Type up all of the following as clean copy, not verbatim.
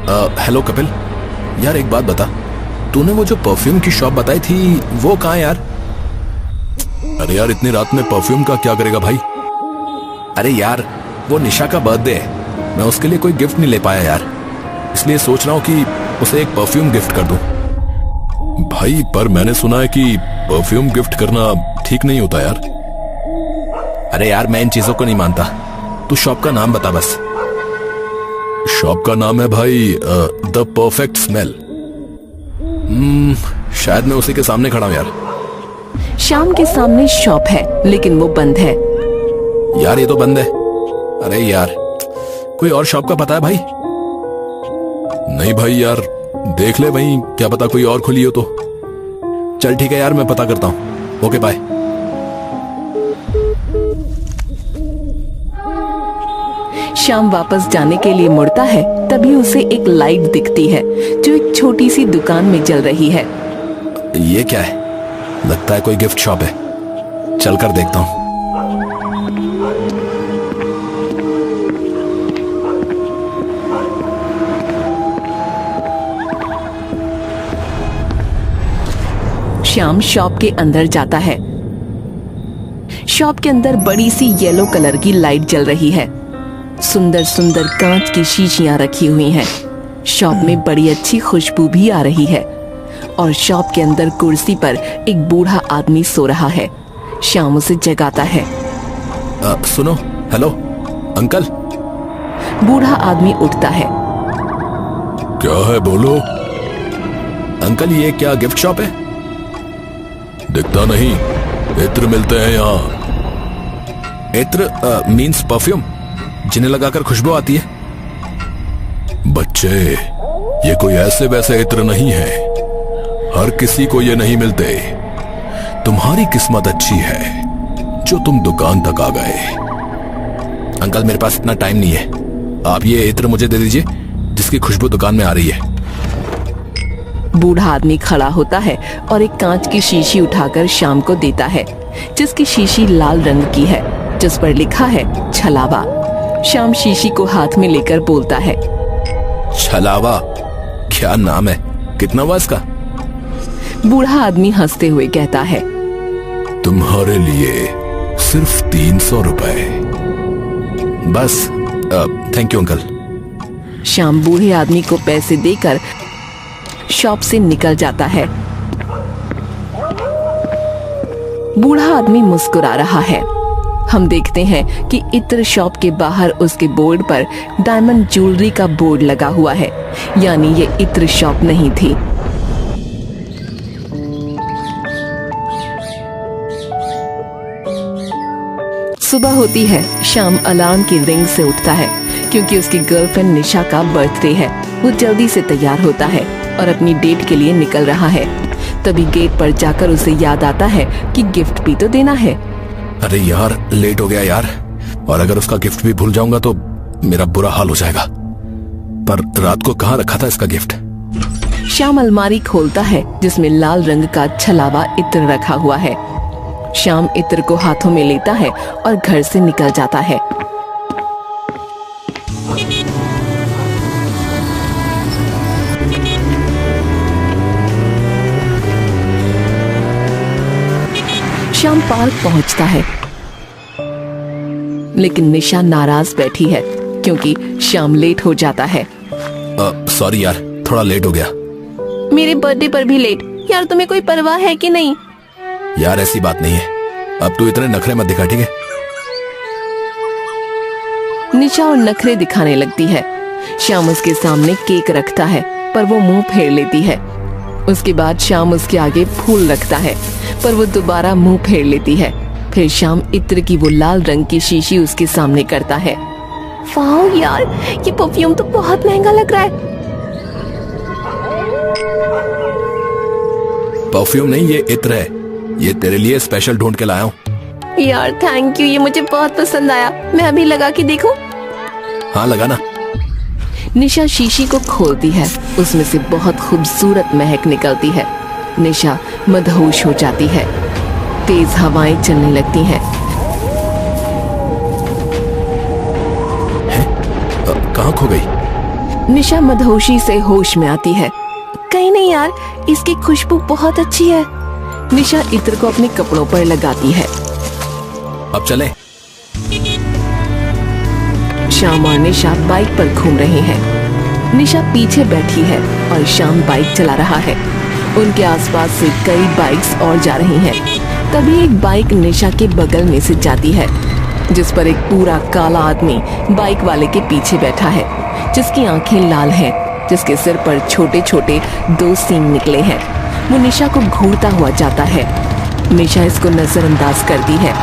Hello Kapil. यार एक बात बता, तूने वो जो परफ्यूम की शॉप बताई थी वो कहाँ है यार? अरे यार इतनी रात में परफ्यूम का क्या करेगा भाई? अरे यार वो निशा का बर्थडे है, मैं उसके लिए कोई गिफ्ट नहीं ले पाया यार, इसलिए सोच रहा हूँ कि उसे एक परफ्यूम गिफ्ट कर दूं। भाई पर मैंने सुना है कि परफ्यूम गिफ्ट करना ठीक नहीं होता यार। अरे यार मैं इन चीजों को नहीं मानता, तू शॉप का नाम बता बस। शॉप का नाम है भाई द परफेक्ट स्मेल। शायद मैं उसी के सामने खड़ा हूं यार। श्याम के सामने शॉप है लेकिन वो बंद है। यार ये तो बंद है। अरे यार कोई और शॉप का पता है भाई? नहीं भाई यार, देख ले भाई, क्या पता कोई और खुली हो तो। चल ठीक है यार, मैं पता करता हूँ। Okay bye. श्याम वापस जाने के लिए मुड़ता है, तभी उसे एक लाइट दिखती है जो एक छोटी सी दुकान में जल रही है। ये क्या है? लगता है कोई गिफ्ट शॉप है, चलकर देखता हूँ। श्याम शॉप के अंदर जाता है। शॉप के अंदर बड़ी सी येलो कलर की लाइट जल रही है। सुंदर सुंदर कांच की शीशियां रखी हुई हैं। शॉप में बड़ी अच्छी खुशबू भी आ रही है और शॉप के अंदर कुर्सी पर एक बूढ़ा आदमी सो रहा है। श्याम उसे जगाता है। सुनो, हेलो अंकल। बूढ़ा आदमी उठता है। क्या है बोलो। अंकल ये क्या गिफ्ट शॉप है? दिखता नहीं, इत्र मिलते हैं यहाँ। इत्र मीन्स परफ्यूम, जिन्हें लगाकर खुशबू आती है। बच्चे, ये कोई ऐसे वैसे इत्र नहीं है, हर किसी को ये नहीं मिलते। तुम्हारी किस्मत अच्छी है जो तुम दुकान तक आ गए। अंकल मेरे पास इतना टाइम नहीं है, आप ये इत्र मुझे दे दीजिए जिसकी खुशबू दुकान में आ रही है। बूढ़ा आदमी खड़ा होता है और एक कांच की शीशी उठाकर श्याम को देता है, जिसकी शीशी लाल रंग की है, जिस पर लिखा है छलावा। श्याम शीशी को हाथ में लेकर बोलता है, छलावा? क्या नाम है, कितना हुआ इसका? बूढ़ा आदमी हंसते हुए कहता है, तुम्हारे लिए सिर्फ 300 रुपए बस। Thank you uncle. श्याम बूढ़े आदमी को पैसे देकर शॉप से निकल जाता है। बूढ़ा आदमी मुस्कुरा रहा है। हम देखते हैं कि इत्र शॉप के बाहर उसके बोर्ड पर डायमंड ज्वेलरी का बोर्ड लगा हुआ है, यानी ये इत्र शॉप नहीं थी। सुबह होती है। श्याम अलार्म की रिंग से उठता है क्योंकि उसकी गर्लफ्रेंड निशा का बर्थडे है। वो जल्दी से तैयार होता है और अपनी डेट के लिए निकल रहा है। तभी गेट पर जाकर उसे याद आता है कि गिफ्ट भी तो देना है। अरे यार लेट हो गया यार, और अगर उसका गिफ्ट भी भूल जाऊंगा तो मेरा बुरा हाल हो जाएगा। पर रात को कहाँ रखा था इसका गिफ्ट? श्याम अलमारी खोलता है जिसमें लाल रंग का छलावा इत्र रखा हुआ है। श्याम इत्र को हाथों में लेता है और घर से निकल जाता है। श्याम पार्क पहुंचता है, लेकिन निशा नाराज बैठी है क्योंकि श्याम लेट हो जाता है। सॉरी यार, थोड़ा लेट हो गया। मेरे बर्थडे पर भी लेट? यार तुम्हें कोई परवाह है कि नहीं? यार ऐसी बात नहीं है, अब तू इतने नखरे मत दिखा, ठीक है? निशा और नखरे दिखाने लगती है। श्याम उसके सामने केक रखता है पर वो मुंह फेर लेती है। उसके बाद श्याम उसके आगे फूल रखता है पर वो दोबारा मुंह फेर लेती है। फिर श्याम इत्र की वो लाल रंग की शीशी उसके सामने करता है। वाओ यार, ये परफ्यूम तो बहुत महंगा लग रहा है। परफ्यूम नहीं, ये इत्र है, ये तेरे लिए स्पेशल ढूंढ के लाया हूँ। यार थैंक यू, ये मुझे बहुत पसंद आया। मैं अभी लगा के देखूं? हाँ लगा ना। निशा शीशी को खोलती है, उसमें से बहुत खूबसूरत महक निकलती है। निशा मदहोश हो जाती है। तेज हवाएं चलने लगती हैं। कहाँ खो गई? निशा मदहोशी से होश में आती है। कहीं नहीं यार, इसकी खुशबू बहुत अच्छी है। निशा इत्र को अपने कपड़ों पर लगाती है। अब चले। श्याम और निशा बाइक पर घूम रहे हैं। निशा पीछे बैठी है और श्याम बाइक चला रहा है। उनके आसपास से कई बाइक्स और जा रही हैं। तभी एक बाइक निशा के बगल में से जाती है, जिस पर एक पूरा काला आदमी बाइक वाले के पीछे बैठा है, जिसकी आंखें लाल हैं, जिसके सिर पर छोटे छोटे 2 सींग निकले हैं। वो निशा को घूरता हुआ जाता है। निशा इसको नजरअंदाज करती है,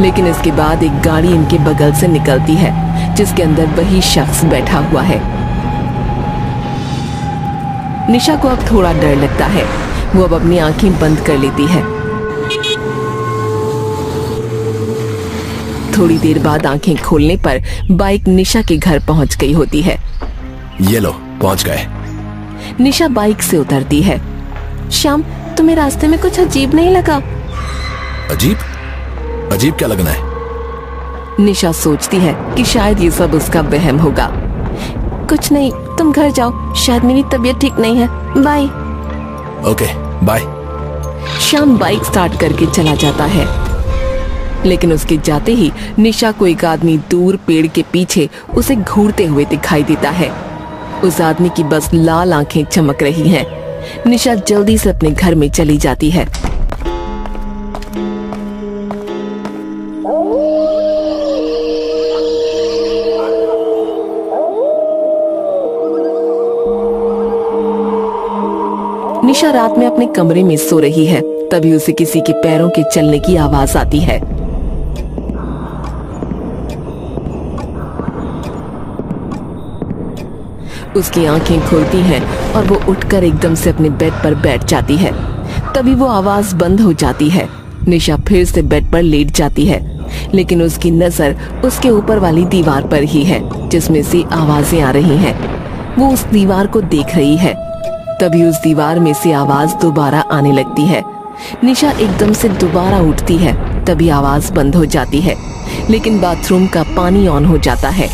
लेकिन इसके बाद एक गाड़ी इनके बगल से निकलती है, जिसके अंदर वही शख्स बैठा हुआ है। निशा को अब थोड़ा डर लगता है। वो अब अपनी आंखें बंद कर लेती है। थोड़ी देर बाद आंखें खोलने पर बाइक निशा के घर पहुंच गई होती है। ये लो, पहुंच गए। निशा बाइक से उतरती है। श्याम, तुम्हें रास्ते में कुछ अजीब नहीं लगा? अजीब? अजीब क्या लगना है? निशा सोचती है कि शायद ये सब उसका वहम होगा। कुछ नहीं, तुम घर जाओ, शायद मेरी तबीयत ठीक नहीं है। Bye. Okay, bye. Shyam bike start करके चला जाता है, लेकिन उसके जाते ही निशा को एक आदमी दूर पेड़ के पीछे उसे घूरते हुए दिखाई देता है। उस आदमी की बस लाल आंखें चमक रही हैं। निशा जल्दी से अपने घर में चली जाती है। निशा रात में अपने कमरे में सो रही है। तभी उसे किसी के पैरों के चलने की आवाज आती है। उसकी आंखें खुलती हैं और वो उठकर एकदम से अपने बेड पर बैठ जाती है। तभी वो आवाज बंद हो जाती है। निशा फिर से बेड पर लेट जाती है, लेकिन उसकी नजर उसके ऊपर वाली दीवार पर ही है, जिसमें से आवाजें आ रही हैं। वो उस दीवार को देख रही है। तभी उस दीवार में से आवाज दोबारा आने लगती है। निशा एकदम से दोबारा उठती है। तभी आवाज बंद हो जाती है, लेकिन बाथरूम का पानी ऑन हो जाता है।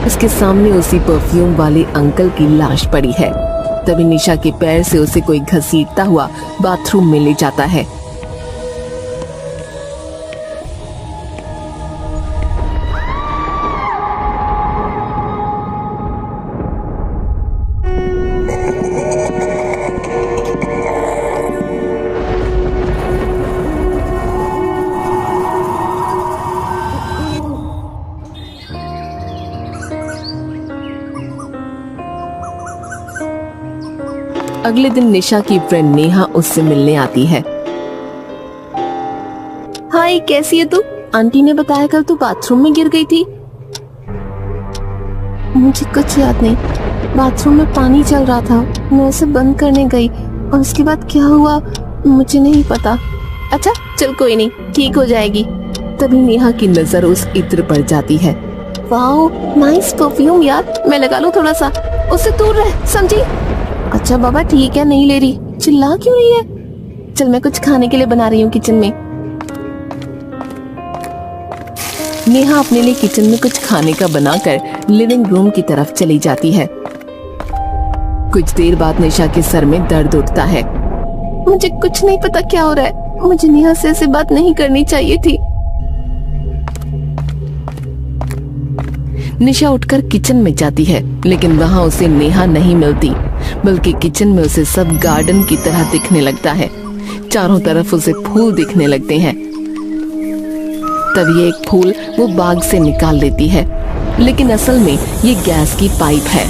उसके सामने उसी परफ्यूम वाले अंकल की लाश पड़ी है। तभी निशा के पैर से उसे कोई घसीटता हुआ बाथरूम में ले जाता है। अगले दिन निशा की फ्रेंड नेहा उससे मिलने आती है। हाय, कैसी है तू? आंटी ने बताया कल तू बाथरूम में गिर गई थी। मुझे कुछ याद नहीं, बाथरूम में पानी चल रहा था, मैं उसे बंद करने गई और उसके बाद क्या हुआ मुझे नहीं पता। अच्छा चल, कोई नहीं, ठीक हो जाएगी। तभी नेहा की नजर उस इत्र पर जाती है। वाओ, नाइस परफ्यूम यार, मैं लगा लूं थोड़ा सा। उससे दूर रह, समझी? अच्छा बाबा ठीक है, नहीं ले रही। चिल्ला क्यों रही है? चल मैं कुछ खाने के लिए बना रही हूँ किचन में। नेहा अपने लिए किचन में कुछ खाने का बनाकर लिविंग रूम की तरफ चली जाती है। कुछ देर बाद निशा के सर में दर्द उठता है। मुझे कुछ नहीं पता क्या हो रहा है, मुझे नेहा से ऐसे बात नहीं करनी चाहिए थी। निशा उठकर किचन में जाती है, लेकिन वहाँ उसे नेहा नहीं मिलती, बल्कि किचन में उसे सब गार्डन की तरह दिखने लगता है। चारों तरफ उसे फूल दिखने लगते हैं। तभी एक फूल वो बाग से निकाल लेती है, लेकिन असल में ये गैस की पाइप है।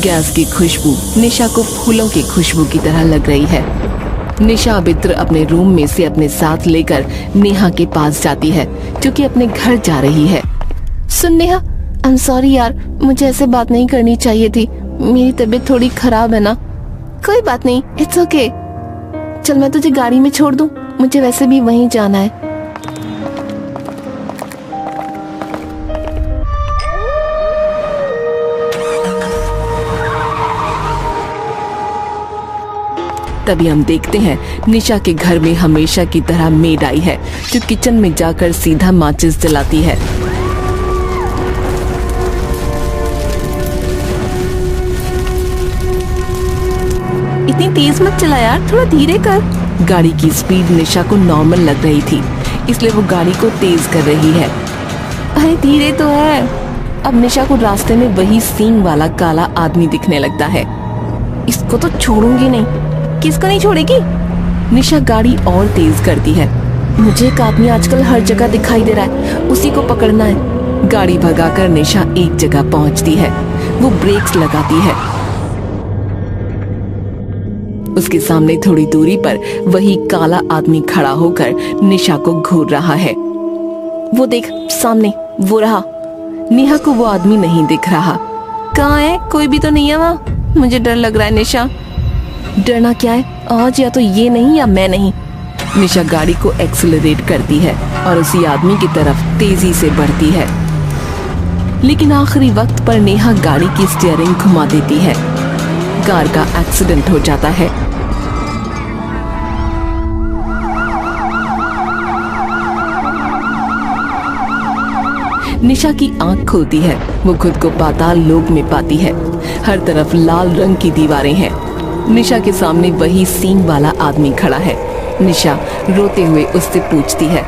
गैस की खुशबू निशा को फूलों की खुशबू की तरह लग रही है। निशा अब इत्र अपने रूम में से अपने साथ लेकर नेहा के पास जाती है, जो कि अपने घर जा रही है। सुन नेहा, आई एम सॉरी यार, मुझे ऐसे बात नहीं करनी चाहिए थी। मेरी तबीयत थोड़ी खराब है ना। कोई बात नहीं, इट्स ओके। चल मैं तुझे गाड़ी में छोड़ दूं, मुझे वैसे भी वहीं जाना है। तभी हम देखते हैं निशा के घर में हमेशा की तरह मेड आई है, जो किचन में जाकर सीधा माचिस जलाती है। इतनी तेज मत चला यार, थोड़ा धीरे कर। गाड़ी की स्पीड निशा को नॉर्मल लग रही थी, इसलिए वो गाड़ी को तेज कर रही है। अरे धीरे तो है। अब निशा को रास्ते में वही सींग वाला काला आदमी दिखने लगता है। इसको तो छोड़ूंगी नहीं। किसको नहीं छोड़ेगी? निशा गाड़ी और तेज करती है। मुझे एक आदमी आजकल हर जगह दिखाई दे रहा है, उसी को पकड़ना है। गाड़ी भगाकर निशा एक जगह पहुंचती है। वो ब्रेक्स लगाती है। उसके सामने थोड़ी दूरी पर वही काला आदमी खड़ा होकर निशा को घूर रहा है। वो देख सामने, वो रहा। नेहा को वो आदमी नहीं दिख रहा। कहाँ है? कोई भी तो नहीं है वहाँ। मुझे डर लग रहा है निशा। डरना क्या है? आज या तो ये नहीं या मैं नहीं। निशा गाड़ी को एक्सेलरेट करती है और उसी आदमी की तरफ तेजी से बढ़ती है, लेकिन आखिरी वक्त पर नेहा गाड़ी की स्टीयरिंग घुमा देती है। कार का एक्सीडेंट हो जाता है। निशा की आंख खुलती है। वो खुद को पाताल लोक में पाती है। हर तरफ लाल रंग की दीवारें हैं। निशा के सामने वही सींग वाला आदमी खड़ा है। निशा रोते हुए उससे पूछती है,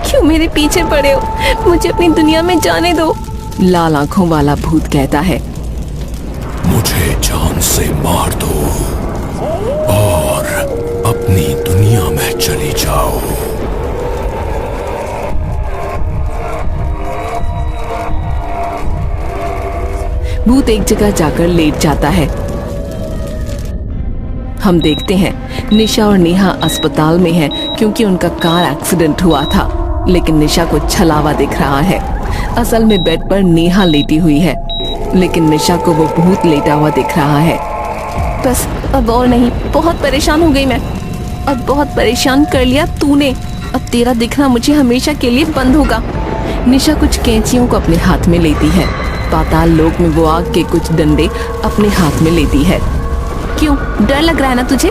क्यों मेरे पीछे पड़े हो? मुझे अपनी दुनिया में जाने दो। लाल आंखों वाला भूत कहता है, मुझे जान से मार दो और अपनी दुनिया में चली जाओ। भूत एक जगह जाकर लेट जाता है। हम देखते हैं निशा और नेहा अस्पताल में है, क्योंकि उनका कार एक्सीडेंट हुआ था। लेकिन निशा को छलावा दिख रहा है। असल में बेड पर नेहा लेटी हुई है, लेकिन निशा को वो भूत लेटा हुआ दिख रहा है। बस अब और नहीं, बहुत परेशान हो गई मैं। अब बहुत परेशान कर लिया तूने। अब तेरा दिखना मुझे हमेशा के लिए बंद होगा। निशा कुछ कैंचियों को अपने हाथ में लेती है। पाताल लोक में वो आग के कुछ डंडे अपने हाथ में लेती है। क्यों, डर लग रहा है ना तुझे?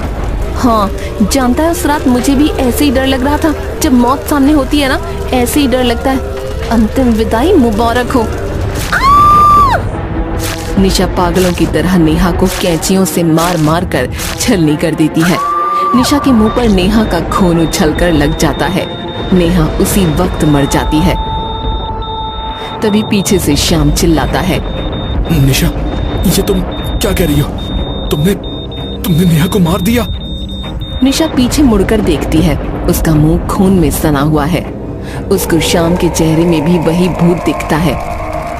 हाँ, जानता है उस रात मुझे भी ऐसे ही डर लग रहा था। जब मौत सामने होती है ना, ऐसे ही डर लगता है। अंतिम विदाई मुबारक हो। निशा पागलों की तरह नेहा को कैंचियों से मार मार कर छलनी कर देती है। निशा के मुंह पर नेहा का खून उछलकर लग जाता है। नेहा उसी वक्त मर जाती है। तभी पीछे से श्याम चिल्लाता है, निशा, ये तुम क्या कह रही हो? तुमने नेहा को मार दिया? निशा पीछे मुड़कर देखती है। उसका मुंह खून में सना हुआ है। उसको श्याम के चेहरे में भी वही भूत दिखता है।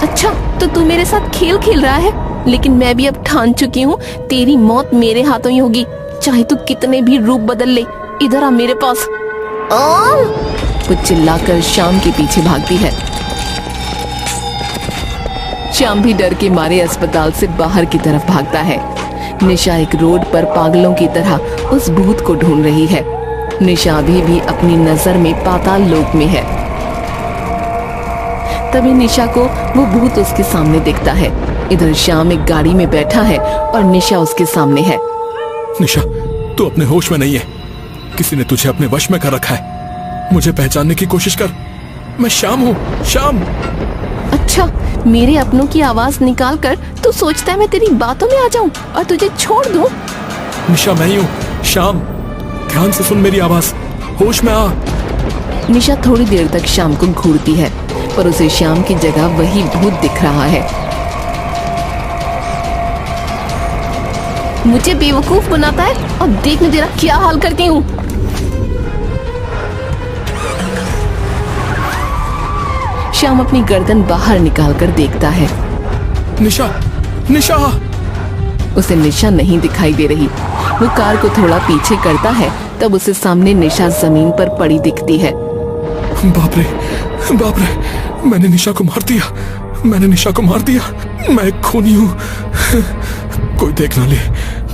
अच्छा, तो तू मेरे साथ खेल खेल रहा है? लेकिन मैं भी अब ठान चुकी हूँ, तेरी मौत मेरे हाथों ही होगी, चाहे तू कितने भी रूप बदल ले। इधर आ मेरे पास। वो चिल्लाकर श्याम के पीछे भागती है। श्याम भी डर के मारे अस्पताल से बाहर की तरफ भागता है। निशा एक रोड पर पागलों की तरह उस भूत को ढूंढ रही है। निशा अभी भी अपनी नजर में पाताल लोक में है। तभी निशा को वो भूत उसके सामने दिखता है। इधर श्याम एक गाड़ी में बैठा है और निशा उसके सामने है। निशा, तू अपने होश में नहीं है। किसी ने तुझे अपने वश में कर रखा है। मुझे पहचानने की कोशिश कर। मैं श्याम हूँ, श्याम। अच्छा, मेरे अपनों की आवाज निकाल कर तू सोचता है मैं तेरी बातों में आ जाऊं और तुझे छोड़ दूं? निशा, मैं ही हूँ, श्याम। ध्यान से सुन मेरी आवाज, होश में आ। निशा थोड़ी देर तक श्याम को घूरती है, पर उसे श्याम की जगह वही भूत दिख रहा है। मुझे बेवकूफ बनाता है। अब देख मैं तेरा क्या हाल करती हूँ। श्याम अपनी गर्दन बाहर निकालकर देखता है। निशा, निशा! उसे निशा नहीं दिखाई दे रही। वो कार को थोड़ा पीछे करता है, तब उसे सामने निशा जमीन पर पड़ी दिखती है। बाप रे, बाप रे! मैंने निशा को मार दिया। मैंने निशा को मार दिया। मैं एक खूनी हूँ। कोई देख ना ले,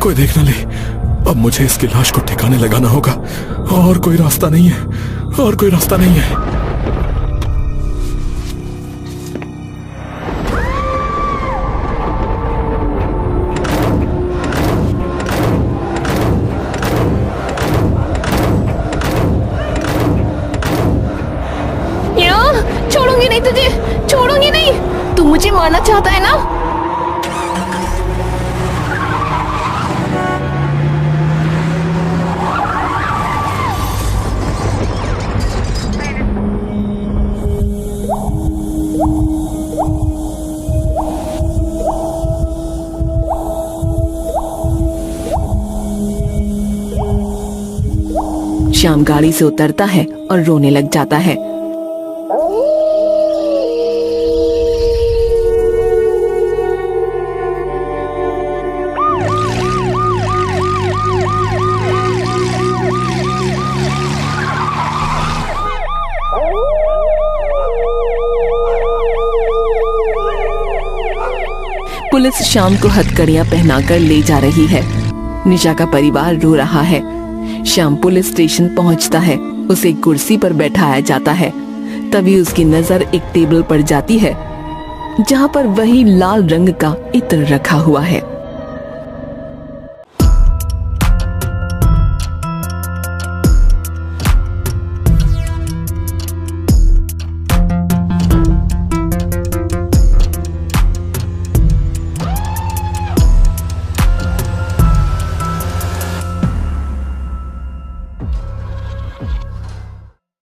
कोई देख ना ले। अब मुझे इसकी लाश को ठिकाने लगाना होगा। और कोई रास्ता नहीं है, और कोई रास्ता नहीं है। मैं तुझे छोड़ूंगी नहीं। तू मुझे मारना चाहता है ना? श्याम गाड़ी से उतरता है और रोने लग जाता है। पुलिस श्याम को हथकड़ियां पहनाकर ले जा रही है। निशा का परिवार रो रहा है। श्याम पुलिस स्टेशन पहुंचता है। उसे एक कुर्सी पर बैठाया जाता है। तभी उसकी नजर एक टेबल पर जाती है जहां पर वही लाल रंग का इत्र रखा हुआ है।